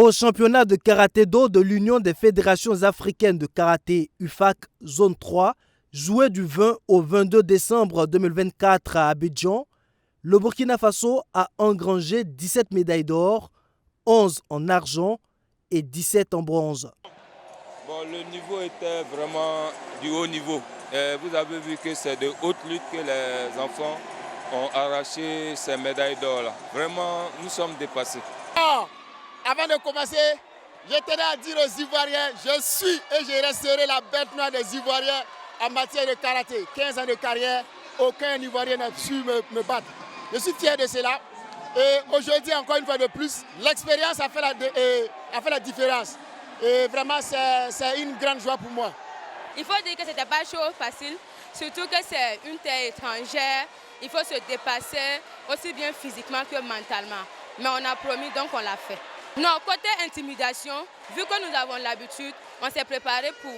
Au championnat de karaté-do de l'Union des fédérations africaines de karaté UFAC Zone 3, joué du 20 au 22 décembre 2024 à Abidjan, le Burkina Faso a engrangé 17 médailles d'or, 11 en argent et 17 en bronze. Bon, le niveau était vraiment du haut niveau. Vous avez vu que c'est de haute lutte que les enfants ont arraché ces médailles d'or. Vraiment, nous sommes dépassés. Avant de commencer, je tenais à dire aux Ivoiriens, je suis et je resterai la bête noire des Ivoiriens en matière de karaté. 15 ans de carrière, aucun Ivoirien n'a su me battre. Je suis fier de cela. Et aujourd'hui, encore une fois de plus, l'expérience a fait la différence. Et vraiment, c'est une grande joie pour moi. Il faut dire que ce n'était pas chose facile, surtout que c'est une terre étrangère. Il faut se dépasser aussi bien physiquement que mentalement. Mais on a promis, donc on l'a fait. Non, côté intimidation, vu que nous avons l'habitude, on s'est préparé pour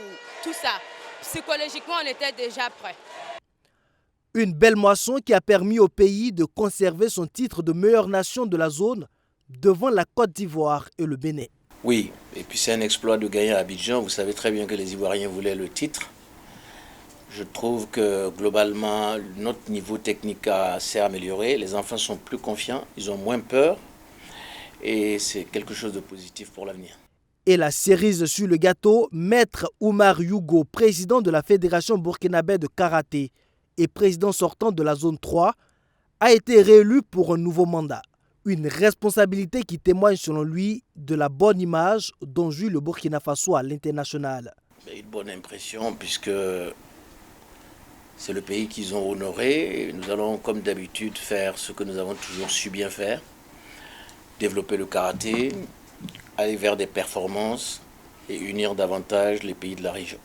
tout ça. Psychologiquement, on était déjà prêts. Une belle moisson qui a permis au pays de conserver son titre de meilleure nation de la zone devant la Côte d'Ivoire et le Bénin. Oui, et puis c'est un exploit de gagner à Abidjan. Vous savez très bien que les Ivoiriens voulaient le titre. Je trouve que globalement, notre niveau technique s'est amélioré. Les enfants sont plus confiants, ils ont moins peur. Et c'est quelque chose de positif pour l'avenir. Et la cerise sur le gâteau, Maître Oumar Yougo, président de la Fédération burkinabé de karaté et président sortant de la zone 3, a été réélu pour un nouveau mandat. Une responsabilité qui témoigne selon lui de la bonne image dont jouit le Burkina Faso à l'international. Une bonne impression puisque c'est le pays qu'ils ont honoré. Nous allons comme d'habitude faire ce que nous avons toujours su bien faire. Développer le karaté, aller vers des performances et unir davantage les pays de la région.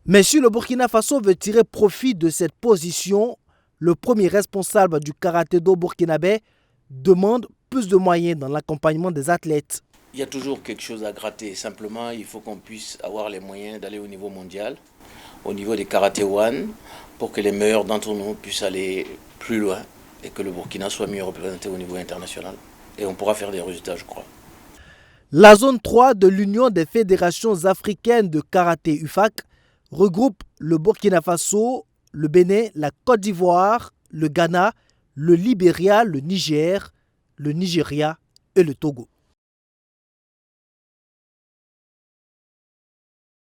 Mais si le Burkina Faso veut tirer profit de cette position, le premier responsable du karaté-do burkinabé demande plus de moyens dans l'accompagnement des athlètes. Il y a toujours quelque chose à gratter. Simplement, il faut qu'on puisse avoir les moyens d'aller au niveau mondial, au niveau des karaté one, pour que les meilleurs d'entre nous puissent aller plus loin et que le Burkina soit mieux représenté au niveau international. Et on pourra faire des résultats, je crois. La zone 3 de l'Union des fédérations africaines de karaté UFAC regroupe le Burkina Faso, le Bénin, la Côte d'Ivoire, le Ghana, le Libéria, le Niger, le Nigeria et le Togo.